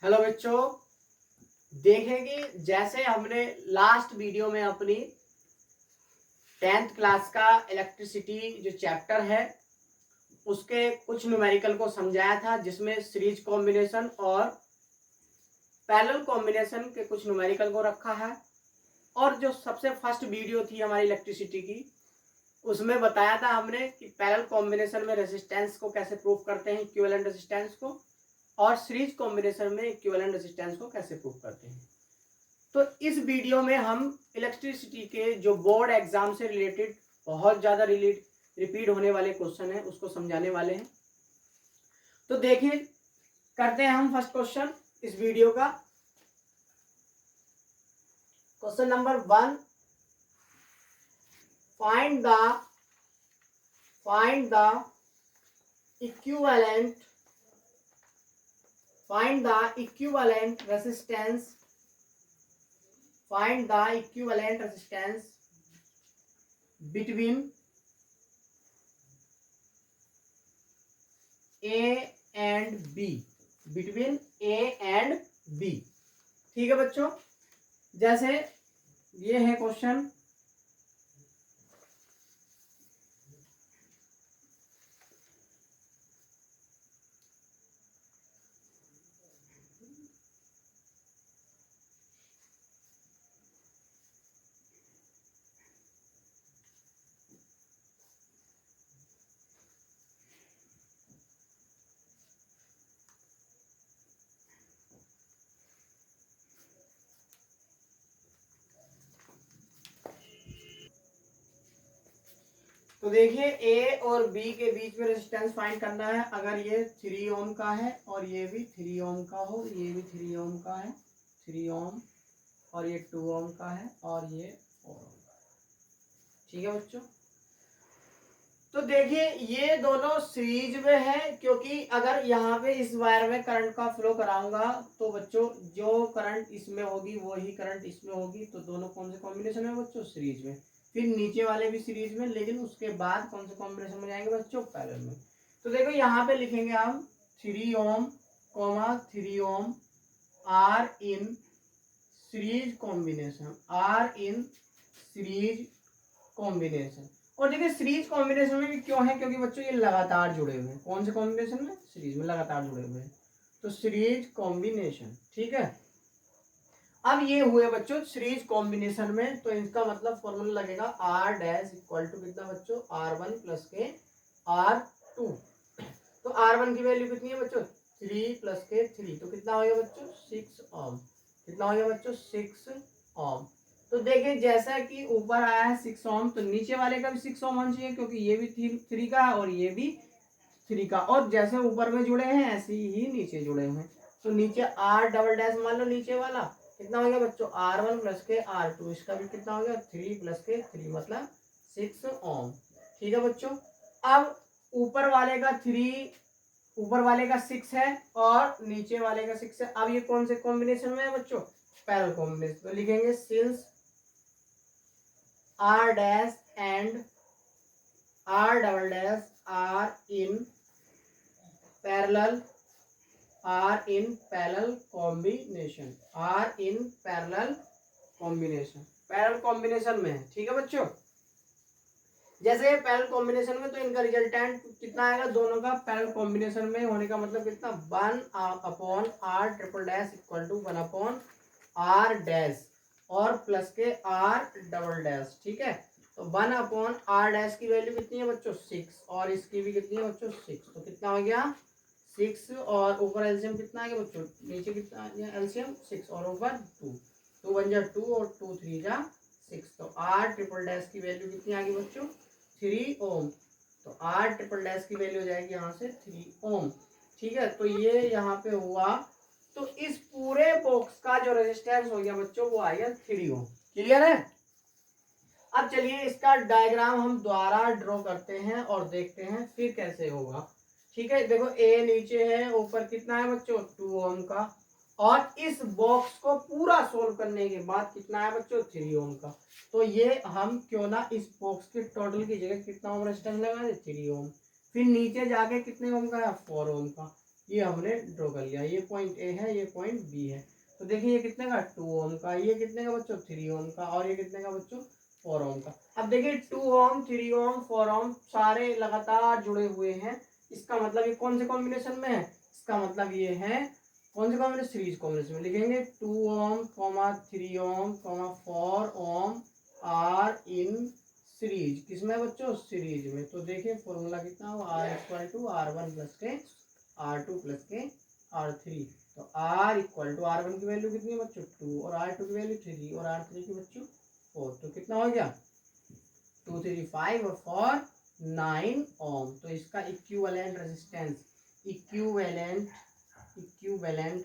Hello बच्चों, देखेंगे जैसे हमने लास्ट वीडियो में अपनी 10th क्लास का इलेक्ट्रिसिटी जो चैप्टर है उसके कुछ न्यूमेरिकल को समझाया था, जिसमें सीरीज कॉम्बिनेशन और पैरेलल कॉम्बिनेशन के कुछ न्यूमेरिकल को रखा है। और जो सबसे फर्स्ट वीडियो थी हमारी इलेक्ट्रिसिटी की, उसमें बताया था हमने कि पैरेलल कॉम्बिनेशन में रेजिस्टेंस को कैसे प्रूव करते हैं, इक्विवेलेंट रेजिस्टेंस को, और सीरीज कॉम्बिनेशन में इक्विवेलेंट रेजिस्टेंस को कैसे प्रूव करते हैं। तो इस वीडियो में हम इलेक्ट्रिसिटी के जो बोर्ड एग्जाम से रिलेटेड बहुत ज़्यादा रिपीट होने वाले क्वेश्चन है उसको समझाने वाले हैं। तो देखिए, करते हैं हम फर्स्ट क्वेश्चन इस वीडियो का। Question number 1, find the equivalent resistance between A and B, ठीक है बच्चों। जैसे ये है क्वेश्चन, तो देखिए ए और बी के बीच में रेजिस्टेंस फाइंड करना है। अगर ये 3 ओम का है और ये भी 3 ओम का हो, ये भी 3 ओम का है, 3 ओम, और ये 2 ओम का है और ये 4 ओम का है, ठीक है बच्चों। तो देखिए ये दोनों सीरीज में है, क्योंकि अगर यहाँ पे इस वायर में करंट का फ्लो कराऊंगा तो बच्चों जो करंट इसमें होगी वो ही करंट इसमें होगी। तो दोनों कौन से कॉम्बिनेशन में बच्चों? सीरीज में। फिर नीचे वाले भी सीरीज में, लेकिन उसके बाद कौन से कॉम्बिनेशन में जाएंगे बच्चों? पैरेलल में। तो देखो यहाँ पे लिखेंगे हम 3 ओम, 3 ओम आर इन सीरीज कॉम्बिनेशन। और देखिए सीरीज कॉम्बिनेशन में भी क्यों है? क्योंकि बच्चों ये लगातार जुड़े हुए हैं। कौन से कॉम्बिनेशन में? सीरीज में लगातार जुड़े हुए हैं, तो सीरीज कॉम्बिनेशन, ठीक है। अब ये हुए बच्चों सीरीज कॉम्बिनेशन में, तो इसका मतलब फॉर्मूला लगेगा आर डैश इक्वल टू कितना बच्चों? R1 प्लस के R2। तो R1 की वैल्यू कितनी है बच्चों? 3 प्लस के 3, तो कितना हो गया बच्चों? 6 ओम। कितना हो गया बच्चों? 6 ओम। तो देखिए जैसा कि ऊपर आया है 6 ओम, तो नीचे वाले का भी 6 ओम होना चाहिए, क्योंकि ये भी 3 का है और ये भी 3 का। और जैसे ऊपर में जुड़े हैं ऐसे ही नीचे जुड़े हैं। तो नीचे R डबल डैश मान लो नीचे वाला, कितना हो गया बच्चों? R1 प्लस के R2, इसका भी कितना हो गया? 3 प्लस के 3 मतलब 6 ओम, ठीक है बच्चों। अब ऊपर वाले का 3, ऊपर वाले का 6 है और नीचे वाले का 6 है। अब ये कौन से कॉम्बिनेशन में है बच्चों? Parallel combination. तो लिखेंगे since R dash and R double dash R in parallel combination, parallel combination में है, ठीक है बच्चों। जैसे पैरेलल कॉम्बिनेशन में, तो इनका रिजल्टेंट कितना आएगा? दोनों का पैरेलल कॉम्बिनेशन में होने का मतलब कितना? 1/r triple dash equal to 1/r dash और प्लस के r डबल डैश, ठीक है। तो 1/r डैश की वैल्यू कितनी है बच्चों? 6, और इसकी भी कितनी है बच्चों? 6। तो कितना हो गया? 6, और ऊपर एलसीएम कितना आ गया बच्चों? नीचे कितना आ गया एलसीएम? 6, और ऊपर 2, 2 1 जा 2 और 2 3 जा 6। तो r ट्रिपल डैश की वैल्यू कितनी आ गई बच्चों? 3 ओम। तो R ट्रिपल डैश की वैल्यू हो जाएगी यहाँ से 3 ओम, ठीक है। तो ये यहाँ पे हुआ। तो इस पूरे बॉक्स का जो रेजिस्टेंस हो गया बच्चों वो आएगा 3 ओम। क्लियर है? अब चलिए इसका डायग्राम हम दोबारा ड्रॉ करते हैं और देखते हैं फिर कैसे होगा, ठीक है। देखो ए नीचे है, ऊपर कितना है बच्चों? 2 ओम का। और इस बॉक्स को पूरा सोल्व करने के बाद कितना है बच्चों? 3 ओम का। तो ये हम क्यों ना इस बॉक्स के टोटल की जगह कितना ओम रेजिस्टेंस लगा दे? 3 ओम। फिर नीचे जाके कितने ओम का है? 4 ओम का। ये हमने ड्रॉ कर लिया, ये पॉइंट ए है, ये पॉइंट बी है। तो देखिए ये कितने का 2 ओम का, ये कितने का बच्चों 3 ओम का, और ये कितने का बच्चों 4 ओम का। अब देखिए 2 ओम 3 ओम 4 ओम सारे लगातार जुड़े हुए हैं, इसका मतलब ये कौन से कॉम्बिनेशन में है, इसका मतलब ये है कौन से कॉम्बिनेशन, सीरीज कॉम्बिनेशन में। लिखेंगे 2 ओम 3 ओम 4 ओम आर इन सीरीज, किसमें बच्चों, सीरीज में। तो देखिए फॉर्मूला कितना हो, R equal to R one plus के आर टू प्लस के आर थ्री। तो R equal to R one की वैल्यू कितनी है बच्चों 2, और आर टू की वैल्यू 3, और आर थ्री की बच्चों 4। तो कितना हो गया 2 3 5 और 4 9 ओम। तो इसका इक्विवेलेंट रेजिस्टेंस, इक्विवेलेंट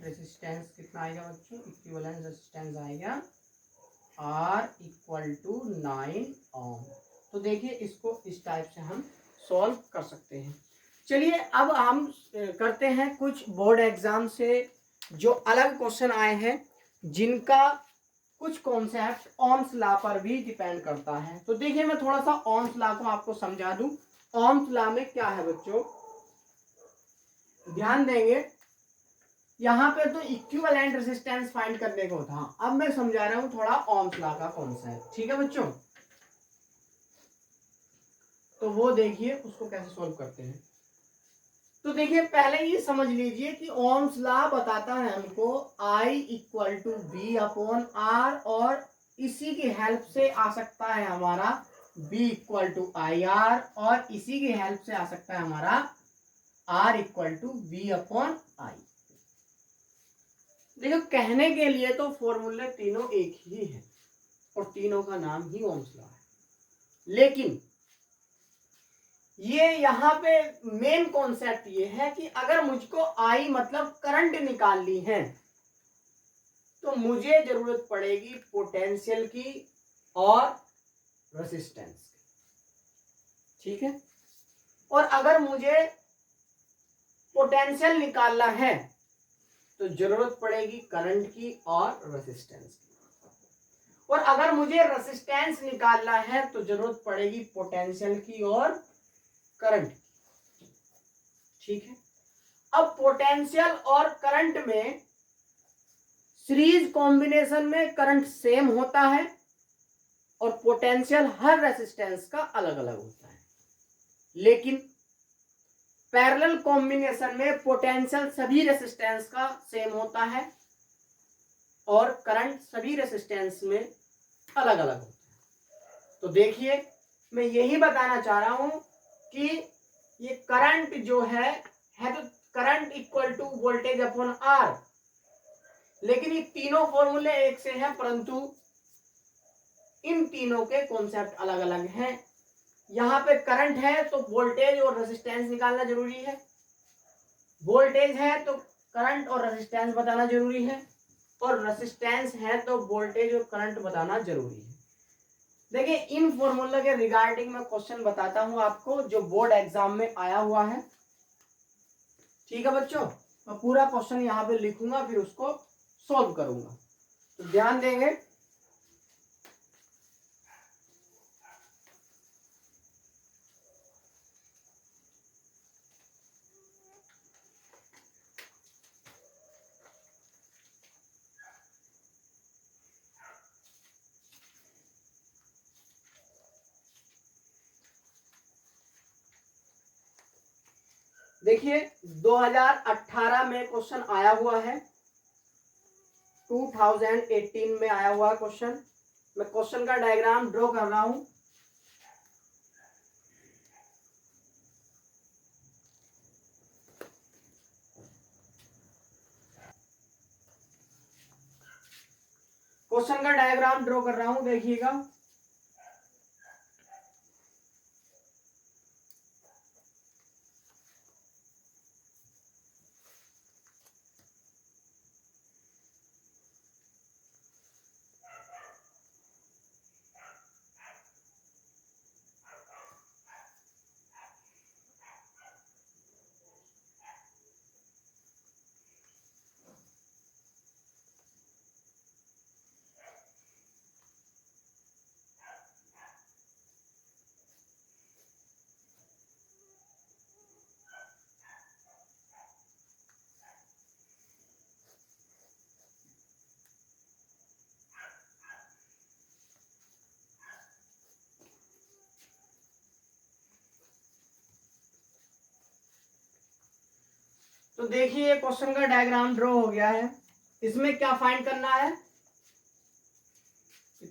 रेजिस्टेंस कितना आएगा बच्चों, इक्विवेलेंट रेजिस्टेंस आएगा R इक्वल टू 9 ओम। तो देखिए इसको इस टाइप से हम सॉल्व कर सकते हैं। चलिए अब हम करते हैं कुछ बोर्ड एग्जाम से जो अलग क्वेश्चन आए हैं, जिनका कुछ कॉन्सेप्ट ओम्स लॉ पर भी डिपेंड करता है। तो देखिए मैं थोड़ा सा ओम्स लॉ को आपको समझा दूं। ओम्स लॉ में क्या है बच्चों, ध्यान देंगे, यहाँ पे तो इक्विवेलेंट रेजिस्टेंस फाइंड करने को था, अब मैं समझा रहा हूं थोड़ा ओम्स लॉ का कॉन्सेप्ट, ठीक है बच्चों। तो वो देखिए उसको कैसे सॉल्व करते हैं। तो देखिए पहले ये समझ लीजिए कि ओम्स लॉ बताता है हमको I equal to B upon R, और इसी की हेल्प से आ सकता है हमारा B equal to I R, और इसी की हेल्प से आ सकता है हमारा R equal to B upon I. देखो कहने के लिए तो फॉर्मूले तीनों एक ही है और तीनों का नाम ही ओम्स लॉ है, लेकिन ये यहाँ पे मेन कॉन्सेप्ट ये है कि अगर मुझको आई मतलब करंट निकालनी है तो मुझे जरूरत पड़ेगी पोटेंशियल की और रेजिस्टेंस की, ठीक है। और अगर मुझे पोटेंशियल निकालना है तो जरूरत पड़ेगी करंट की और रेजिस्टेंस की, और अगर मुझे रेजिस्टेंस निकालना है तो जरूरत पड़ेगी पोटेंशियल की और करंट, ठीक है। अब पोटेंशियल और करंट में सीरीज कॉम्बिनेशन में करंट सेम होता है और पोटेंशियल हर रेजिस्टेंस का अलग अलग होता है, लेकिन पैरेलल कॉम्बिनेशन में पोटेंशियल सभी रेजिस्टेंस का सेम होता है और करंट सभी रेजिस्टेंस में अलग अलग होता है। तो देखिए मैं यही बताना चाह रहा हूं कि ये करंट जो है तो current equal to voltage upon R, लेकिन ये तीनों फॉर्मूले एक से हैं, परंतु इन तीनों के कॉन्सेप्ट अलग अलग हैं। यहां पे करंट है तो वोल्टेज और रेजिस्टेंस निकालना जरूरी है, वोल्टेज है तो करंट और रेजिस्टेंस बताना जरूरी है, और रेजिस्टेंस है तो वोल्टेज और करंट बताना जरूरी है। देखिए इन फॉर्मूला के रिगार्डिंग मैं क्वेश्चन बताता हूं आपको जो बोर्ड एग्जाम में आया हुआ है, ठीक है बच्चों। मैं पूरा क्वेश्चन यहाँ पे लिखूंगा फिर उसको सॉल्व करूंगा, तो ध्यान देंगे। देखिए 2018 में क्वेश्चन आया हुआ है, 2018 में आया हुआ क्वेश्चन। मैं क्वेश्चन का डायग्राम ड्रॉ कर रहा हूं। क्वेश्चन का डायग्राम ड्रॉ कर रहा हूं, देखिएगा। तो देखिए क्वेश्चन का डायग्राम ड्रॉ हो गया है। इसमें क्या फाइंड करना है,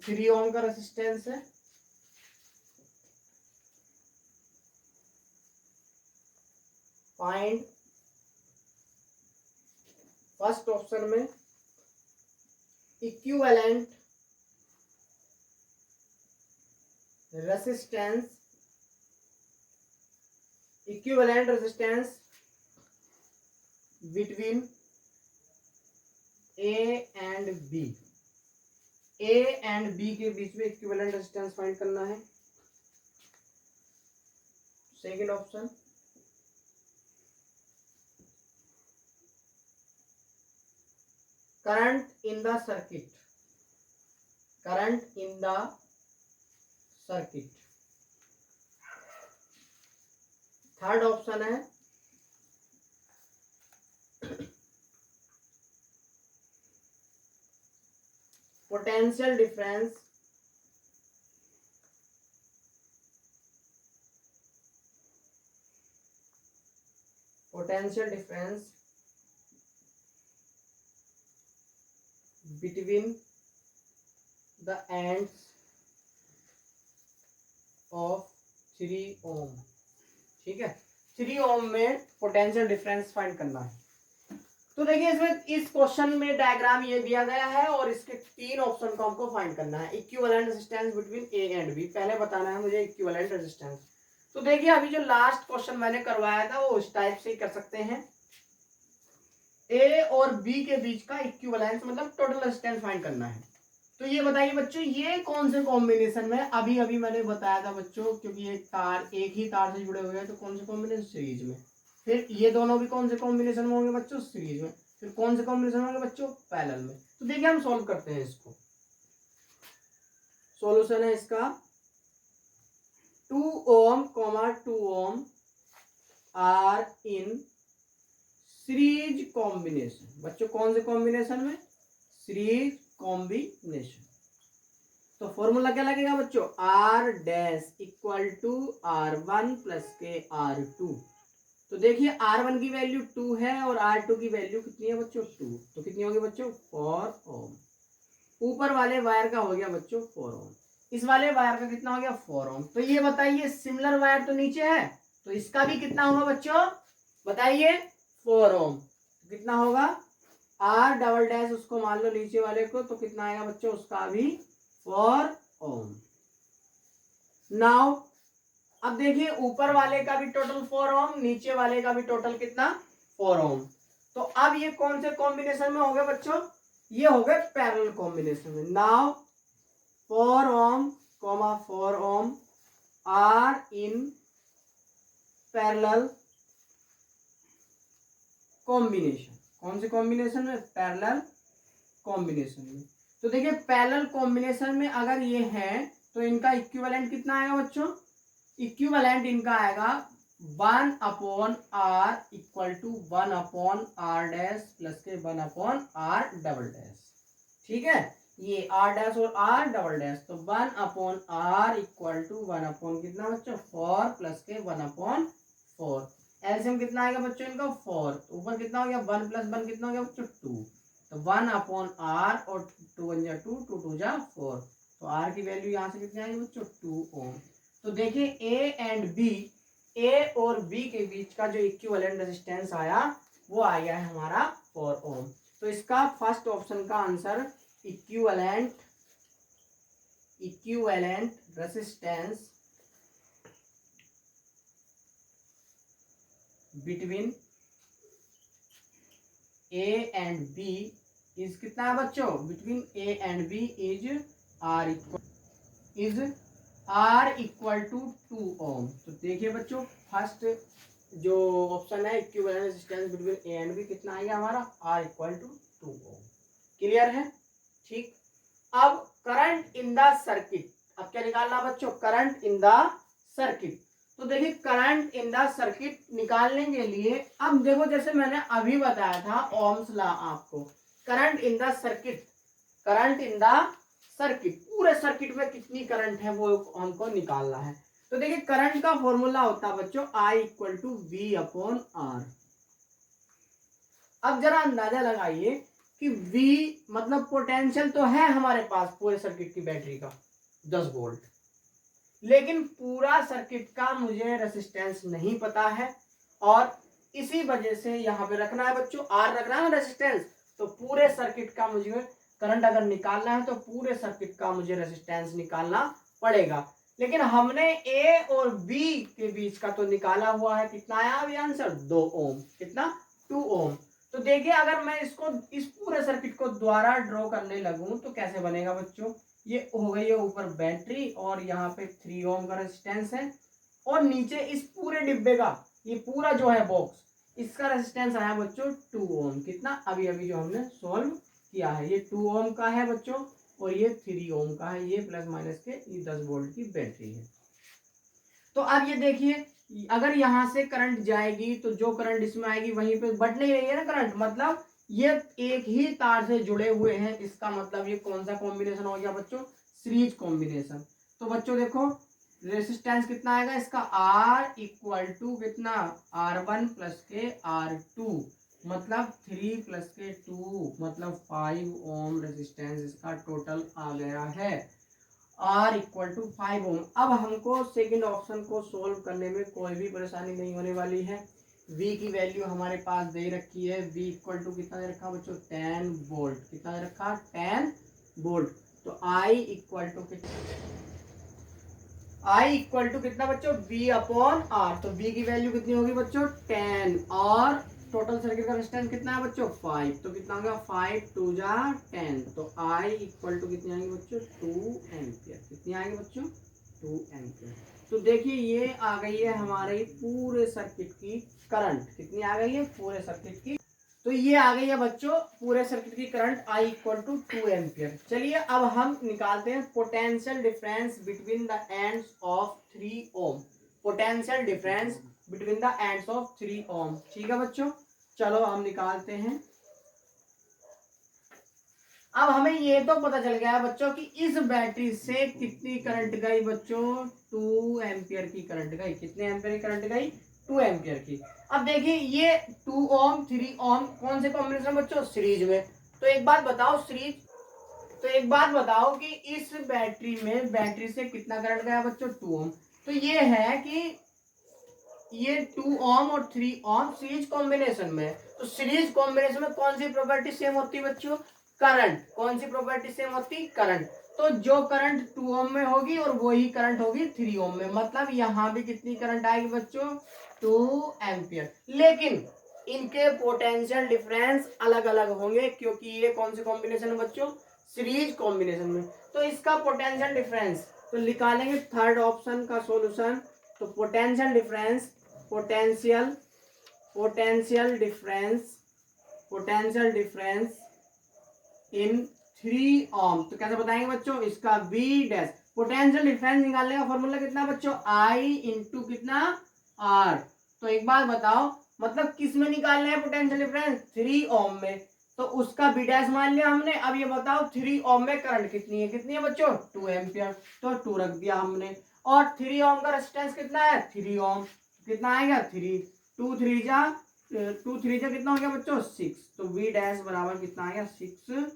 3 ओम का रेजिस्टेंस है, फाइंड फर्स्ट ऑप्शन में equivalent resistance, equivalent resistance between A and B, A and B के बीच में इक्विवेलेंट रेजिस्टेंस फाइंड करना है। Second option current in the circuit, current in the circuit. Third option है potential difference, potential difference between the ends of 3 ohm। ठीक है, 3 ओम में potential difference find करना है। तो देखिए इसमें इस क्वेश्चन में डायग्राम ये दिया गया है और इसके 3 ऑप्शन को हमको फाइंड करना है। Equivalent resistance between A and B, पहले बताना है मुझे इक्विवेलेंट रेजिस्टेंस। तो देखिए अभी जो लास्ट क्वेश्चन मैंने करवाया था वो उस टाइप से ही कर सकते हैं। ए और बी के बीच का इक्विवेलेंस मतलब टोटल रेजिस्टेंस फाइंड करना है। तो ये बताइए बच्चों ये कौन से कॉम्बिनेशन में, अभी अभी मैंने बताया था बच्चों, क्योंकि एक तार एक ही तार से जुड़े हुए हैं तो कौन से कॉम्बिनेशन, सीरीज में। फिर ये दोनों भी कौन से कॉम्बिनेशन में होंगे बच्चों, सीरीज में। फिर कौन से कॉम्बिनेशन होंगे बच्चों, पैरेलल में। तो देखिए हम सॉल्व करते हैं इसको। सॉल्यूशन है इसका 2 ohm 2 ohm are in series combination. बच्चों कौन से कॉम्बिनेशन में, सीरीज कॉम्बिनेशन। तो फॉर्मूला क्या लगेगा बच्चों, R dash equal to R1 plus के R2। तो देखिए R1 की वैल्यू 2 है और R2 की वैल्यू कितनी है बच्चों, 2। तो कितनी होगी बच्चों, 4 ओम। ऊपर वाले वायर का हो गया बच्चों 4 ओम, इस वाले वायर का कितना हो गया 4 ओम। तो ये बताइए सिमिलर वायर तो नीचे है तो इसका भी कितना होगा बच्चों, बताइए 4 ओम। कितना होगा, आर डबल डैश उसको मान लो नीचे वाले को, तो कितना आएगा बच्चों, उसका भी 4 ओम। नाउ अब देखिए ऊपर वाले का भी टोटल 4 ओम, नीचे वाले का भी टोटल कितना 4 ओम। तो अब ये कौन से कॉम्बिनेशन में हो गए बच्चों, ये हो गए पैरेलल कॉम्बिनेशन में। Now 4 ohm 4 ohm are in parallel combination. कौन से कॉम्बिनेशन में, पैरेलल कॉम्बिनेशन में। तो देखिए पैरेलल कॉम्बिनेशन में अगर ये है तो इनका इक्विवेलेंट कितना आएगा बच्चों, इक्विवेलेंट इनका आएगा 1/r equal to 1/r dash plus के 1/r डबल डैश। ठीक है, ये r डैश और r डबल डैश, तो 1/r इक्वल टू 1 कितना बच्चों 4 प्लस के 1/4। एलसीएम कितना आएगा बच्चों इनका 4, ऊपर कितना हो गया 1 प्लस 1 कितना हो गया बच्चों 2। तो 1/r और 2 1 जा 2 2 2 जा 4, तो r की वैल्यू यहाँ से कितनी आएगी बच्चों 2 ओम। तो देखिए ए एंड बी, ए और बी के बीच का जो इक्विवेलेंट रेजिस्टेंस आया वो आ गया है हमारा 4 ओम। तो इसका फर्स्ट ऑप्शन का answer equivalent resistance between A and B is कितना है बच्चों, between A and B is R equal to 2 ohm. तो देखिए बच्चों फर्स्ट जो ऑप्शन है equivalent resistance between A and B कितना आएगा हमारा, R equal to 2 ohm. Clear है, ठीक। अब करंट इन द सर्किट, अब क्या निकालना बच्चों, करंट इन द सर्किट। तो देखिए करंट इन द सर्किट निकालने के लिए अब देखो जैसे मैंने अभी बताया था ओम्स लॉ आपको, current in the circuit, current in the circuit, पूरे सर्किट में कितनी करंट है वो हमको निकालना है। तो देखिए करंट का फॉर्मूला होता है बच्चों I equal to V upon R। अब जरा अंदाजा लगाइए कि V मतलब पोटेंशियल तो है हमारे पास पूरे सर्किट की बैटरी का 10 वोल्ट, लेकिन पूरा सर्किट का मुझे रेजिस्टेंस नहीं पता है, और इसी वजह से यहाँ पे रखना है बच्चों, R रखना है रेजिस्टेंस। तो पूरे सर्किट का मुझे करंट अगर निकालना है तो पूरे सर्किट का मुझे रेजिस्टेंस निकालना पड़ेगा। लेकिन हमने A और B के बीच का तो निकाला हुआ है, कितना आया अभी आंसर 2 ओम, कितना 2 ओम। तो देखिए अगर मैं इसको इस पूरे सर्किट को दोबारा ड्रॉ करने लगूं तो कैसे बनेगा बच्चों, ये हो गई है ऊपर बैटरी और यहाँ पे 3 ओम का रेजिस्टेंस है, और नीचे इस पूरे डिब्बे का ये पूरा जो है बॉक्स, इसका रेजिस्टेंस आया बच्चों 2 ओम। कितना अभी अभी जो हमने सॉल्व किया है, ये 2 ओम का है बच्चों और ये 3 ओम का है, ये प्लस माइनस के ये 10 वोल्ट की बैटरी है। तो अब ये देखिए अगर यहाँ से करंट जाएगी तो जो करंट इसमें आएगी वहीं पे बट नहीं रही है ना करंट, मतलब ये एक ही तार से जुड़े हुए हैं, इसका मतलब ये कौन सा कॉम्बिनेशन हो गया बच्चों, सीरीज कॉम्बिनेशन। तो बच्चों देखो रेसिस्टेंस कितना आएगा इसका, R इक्वल टू कितना R1 प्लस के R2, मतलब 3 प्लस के 2 मतलब 5 ओम रेसिस्टेंस इसका टोटल आ गया है, R इक्वल टू 5 ओम। अब हमको सेकंड ऑप्शन को सोल्व करने में कोई भी परेशानी नहीं होने वाली है। V की वैल्यू हमारे पास दे रखी है, V इक्वल टू कितना दे रखा बच्चों 10 वोल्ट, कितना दे रखा 10 वोल्ट। तो I इक्वल टू कितना बच्चों V अपॉन R, तो V की वैल्यू कितनी होगी बच्चों 10, और टोटल सर्किट का रेजिस्टेंस कितना है बच्चों 5, तो कितना होगा 5 2 जा 10, तो I इक्वल टू कितनी आएगी बच्चों 2 एम्पियर, कितनी आएगी बच्चों 2 एम्पियर। तो देखिए ये आ गई है हमारे पूरे सर्किट की करंट, कितनी आ गई है पूरे सर्किट की, तो ये आ गई है बच्चों पूरे सर्किट की current I equal to 2 ampere. चलिए अब हम निकालते हैं potential difference between the ends of 3 ohm, potential difference between the ends of 3 ohm. ठीक है बच्चों, चलो हम निकालते हैं। अब हमें ये तो पता चल गया है बच्चों कि इस बैटरी से कितनी करंट गई बच्चों 2 एम्पियर की करंट गई, कितने एम्पियर की करंट गई 2 एम्पियर की। अब देखिए ये 2 ओम 3 ओम कौन से कॉम्बिनेशन बच्चों सीरीज में, तो एक बात बताओ सीरीज, तो एक बात बताओ कि इस बैटरी में बैटरी से कितना करंट गया बच्चों 2 ओम, तो ये है कि ये 2 ओम और 3 ओम सीरीज कॉम्बिनेशन में, तो सीरीज कॉम्बिनेशन में कौन सी प्रॉपर्टी सेम होती है बच्चों, करंट, कौन सी प्रॉपर्टी सेम होती करंट, तो जो करंट 2 ओम में होगी और वही करंट होगी 3 ओम में, मतलब यहाँ भी कितनी करंट आएगी बच्चों 2 एम्पियर। लेकिन इनके पोटेंशियल डिफरेंस अलग अलग होंगे क्योंकि ये कौन से कॉम्बिनेशन है बच्चों सीरीज कॉम्बिनेशन में, तो इसका पोटेंशियल डिफरेंस तो निकालेंगे थर्ड ऑप्शन का सॉल्यूशन। तो potential difference potential difference in 3 ओम, तो कैसे बताएंगे बच्चों इसका V डैश, पोटेंशियल डिफरेंस निकालने का फॉर्मूला कितना बच्चों I इंटू कितना R। तो एक बात बताओ मतलब किस में निकालना है पोटेंशियल डिफरेंस 3 ओम में, तो उसका V डैश मान लिया हमने। अब ये बताओ 3 ओम में करंट कितनी है बच्चों 2 एम्पियर, तो 2 रख दिया हमने, और 3 ओम का रेजिस्टेंस कितना है 3 ओम, कितना आएगा 3, 2 3 जा 2 3 जा कितना हो गया बच्चों 6, तो V डैश बराबर कितना आ गया 6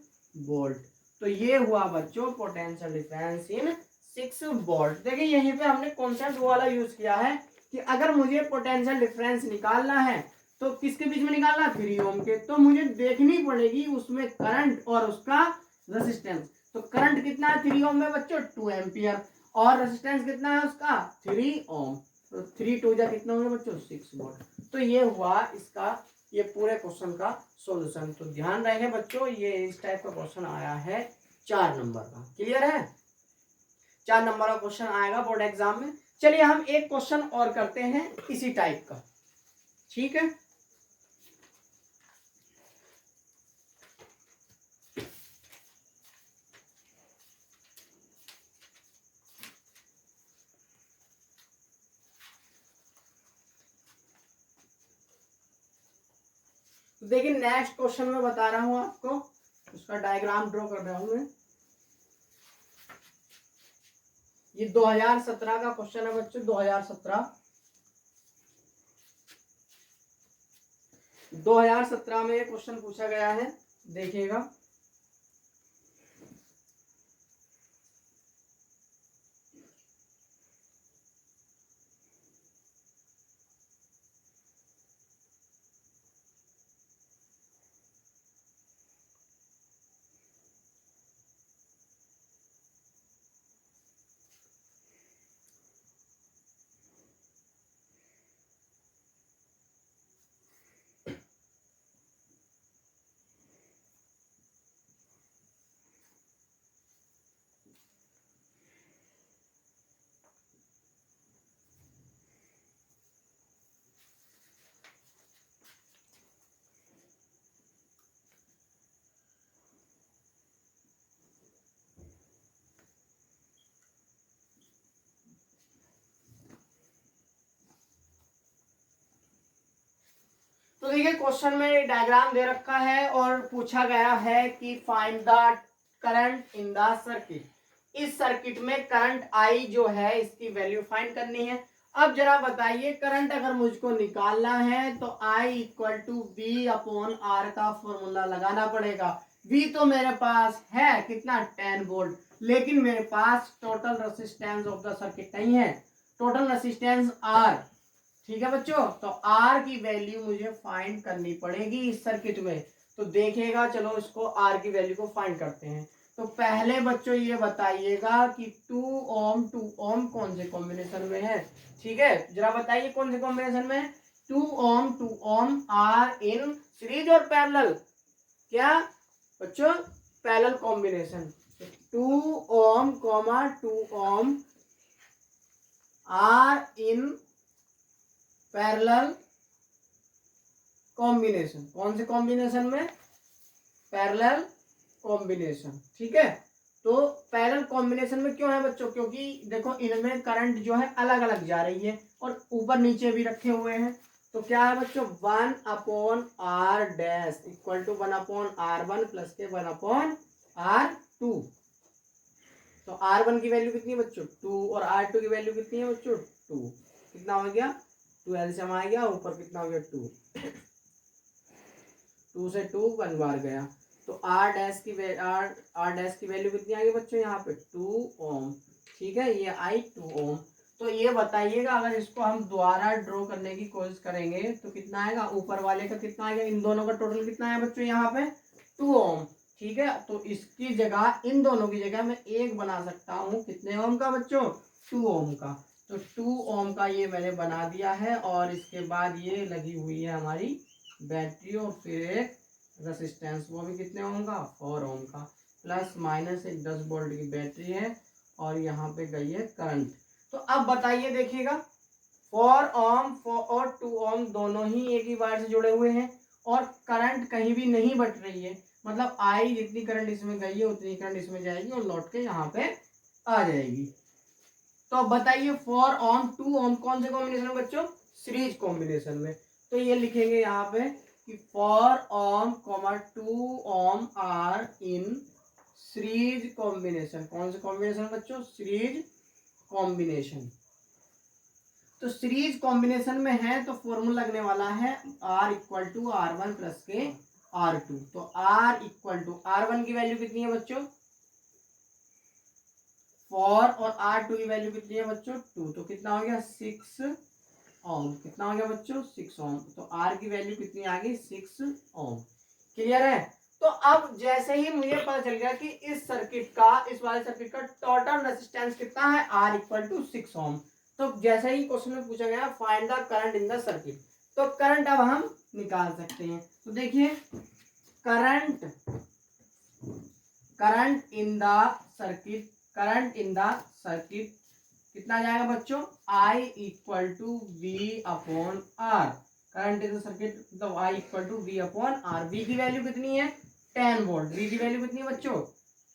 वोल्ट। तो ये हुआ बच्चों पोटेंशियल डिफरेंस इन 6 वोल्ट। देखिए यहीं पे हमने कॉन्सेप्ट वाला यूज किया है कि अगर मुझे पोटेंशियल डिफरेंस निकालना है तो किसके बीच में निकालना 3 ओम के, तो मुझे देखनी पड़ेगी उसमें करंट और उसका रेजिस्टेंस। तो करंट कितना है 3 ओम में बच्चों 2 एम्पियर, और रेजिस्टेंस कितना है उसका 3 ओम, तो 3 2 जा कितना हो गया बच्चों 6 वोल्ट। तो ये हुआ इसका ये पूरे क्वेश्चन का सॉल्यूशन। तो ध्यान रहे बच्चों ये इस टाइप का क्वेश्चन आया है 4 नंबर का, क्लियर है 4 नंबर का क्वेश्चन आएगा बोर्ड एग्जाम में। चलिए हम एक क्वेश्चन और करते हैं इसी टाइप का, ठीक है। तो देखिए नेक्स्ट क्वेश्चन में बता रहा हूं आपको, उसका डायग्राम ड्रॉ कर रहा हूं मैं। ये 2017 का क्वेश्चन है बच्चों, 2017 2017 में ये क्वेश्चन पूछा गया है, देखिएगा। तो देखिए क्वेश्चन में डायग्राम दे रखा है और पूछा गया है कि find the current in the circuit. इस सर्किट में करंट आई जो है इसकी वैल्यू फाइंड करनी है। अब जरा बताइए, करंट अगर मुझको निकालना है तो I equal to V upon R का फॉर्मूला लगाना पड़ेगा। V तो मेरे पास है कितना 10 वोल्ट, लेकिन मेरे पास total resistance of the circuit नहीं है, टोटल रेसिस्टेंस R। ठीक है बच्चों, तो R की वैल्यू मुझे फाइंड करनी पड़ेगी इस सर्किट में। तो देखिएगा, चलो इसको R की वैल्यू को फाइंड करते हैं। तो पहले बच्चों ये बताइएगा कि 2 ओम 2 ओम कौन से कॉम्बिनेशन में है। ठीक है, जरा बताइए कौन से कॉम्बिनेशन में है। 2 ओम आर इन सीरीज और पैरेलल। क्या बच्चों, parallel combination. 2 ohm 2 ohm are in parallel combination. कौन से कॉम्बिनेशन में, पैरेलल कॉम्बिनेशन। ठीक है, तो पैरेलल कॉम्बिनेशन में क्यों है बच्चों, क्योंकि देखो इनमें करंट जो है अलग अलग जा रही है और ऊपर नीचे भी रखे हुए हैं। तो क्या है बच्चों, 1 upon R dash equal to 1 upon R1 plus के 1 अपॉन R2। तो R1 की वैल्यू कितनी है बच्चों 2 और R2 की वैल्यू कितनी है बच्चों 2। कितना हो गया 2 एलसीएम आ गया, ऊपर कितना हो गया 2, 2 से 2 1 बार गया। तो R डैश की वैल्यू कितनी आ गई बच्चों यहाँ पे 2 ओम। ठीक है, ये आई 2 ओम। तो ये बताइएगा, अगर इसको हम दोबारा ड्रॉ करने की कोशिश करेंगे तो कितना आएगा, ऊपर वाले का कितना आएगा, इन दोनों का टोटल कितना है बच्चों यहाँ पे 2 ओम। ठीक है, तो इसकी जगह, इन दोनों की जगह मैं एक बना सकता हूँ कितने ओम का बच्चों 2 ओम का। तो 2 ओम का ये मैंने बना दिया है और इसके बाद ये लगी हुई है हमारी बैटरी और फिर एक रेसिस्टेंस, वो भी कितने ओम का 4 ओम का, प्लस माइनस एक 10 वोल्ट की बैटरी है और यहाँ पे गई है करंट। तो अब बताइए, देखिएगा 4 ओम और 2 ओम दोनों ही एक ही वायर से जुड़े हुए हैं और करंट कहीं भी नहीं बट रही है, मतलब आई जितनी करंट इसमें गई है उतनी करंट इसमें जाएगी और लौट के यहाँ पे आ जाएगी। तो अब बताइए 4 ओम 2 ओम कौन से कॉम्बिनेशन में बच्चों, सीरीज कॉम्बिनेशन में। तो ये लिखेंगे यहाँ पे कि 4 ओम 2 ohm are in series combination. कौन से कॉम्बिनेशन बच्चों, सीरीज कॉम्बिनेशन। तो सीरीज कॉम्बिनेशन में है तो फॉर्मूला लगने वाला है R equal to R1 plus के R2। तो R इक्वल टू R1 की वैल्यू कितनी है बच्चों 4 और R2 की वैल्यू कितनी है बच्चों 2। तो कितना हो गया 6 ओम। कितना हो गया बच्चों 6 ओम। तो R की वैल्यू कितनी आ गई 6 ओम। क्लियर है। तो अब जैसे ही मुझे पता चल गया कि इस सर्किट का, इस वाले सर्किट का टोटल रेजिस्टेंस कितना है R इक्वल टू 6 ओम। तो जैसे ही क्वेश्चन में पूछा गया find the current in the circuit, तो करंट अब हम निकाल सकते हैं। तो देखिए current in the circuit, current in the circuit कितना जाएगा बच्चों I equal to V upon R। Current in the circuit मतलब I equal to V upon R। V की वैल्यू कितनी है 10 वोल्ट। V की वैल्यू कितनी है बच्चों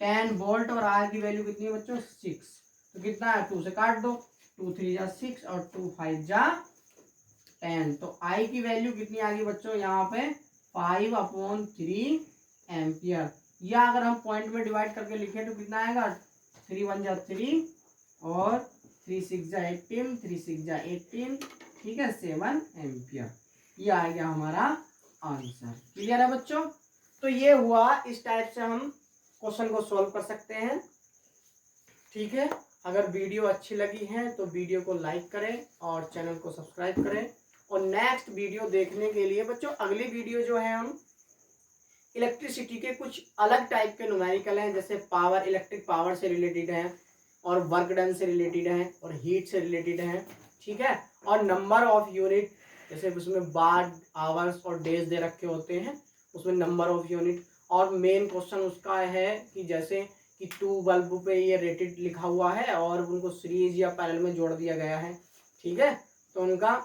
10 वोल्ट और R की वैल्यू कितनी है बच्चों 6। तो कितना है 2 से काट दो, 2 3 जा 6 और 2 5 जा 10। तो I की वैल्यू कितनी आ गई बच्चों यहाँ पे 5 अपॉन 3 एम्पियर। या अगर हम पॉइंट में डिवाइड करके लिखे तो कितना आएगा 3 1 जा 3 और 3 6 जा 18, 3 6 जा 18, ठीक है 7 एम्पियर। ये आ गया हमारा आंसर। क्लियर है बच्चों? तो ये हुआ, इस टाइप से हम क्वेश्चन को सॉल्व कर सकते हैं। ठीक है, अगर वीडियो अच्छी लगी है तो वीडियो को लाइक करें और चैनल को सब्सक्राइब करें। और नेक्स्ट वीडियो देखने के लिए बच्चों, अगली वीडियो जो है हम इलेक्ट्रिसिटी के कुछ अलग टाइप के न्यूमेरिकल हैं, जैसे पावर, इलेक्ट्रिक पावर से रिलेटेड है, और वर्क डन से रिलेटेड है, और हीट से रिलेटेड है। ठीक है, और नंबर ऑफ यूनिट, जैसे उसमें बार, आवर्स और डेज दे रखे होते हैं, उसमें नंबर ऑफ यूनिट। और मेन क्वेश्चन उसका है कि जैसे कि 2 बल्ब पे ये रेटेड लिखा हुआ है और उनको सीरीज या पैरेलल में जोड़ दिया गया है। ठीक है, तो उनका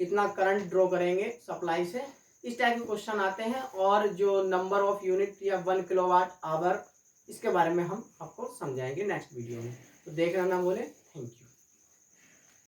कितना करंट ड्रॉ करेंगे सप्लाई से, इस टाइप के क्वेश्चन आते हैं। और जो नंबर ऑफ यूनिट या 1 किलोवाट आवर, इसके बारे में हम आपको समझाएंगे नेक्स्ट वीडियो में। तो देखना ना भूलें। Thank you.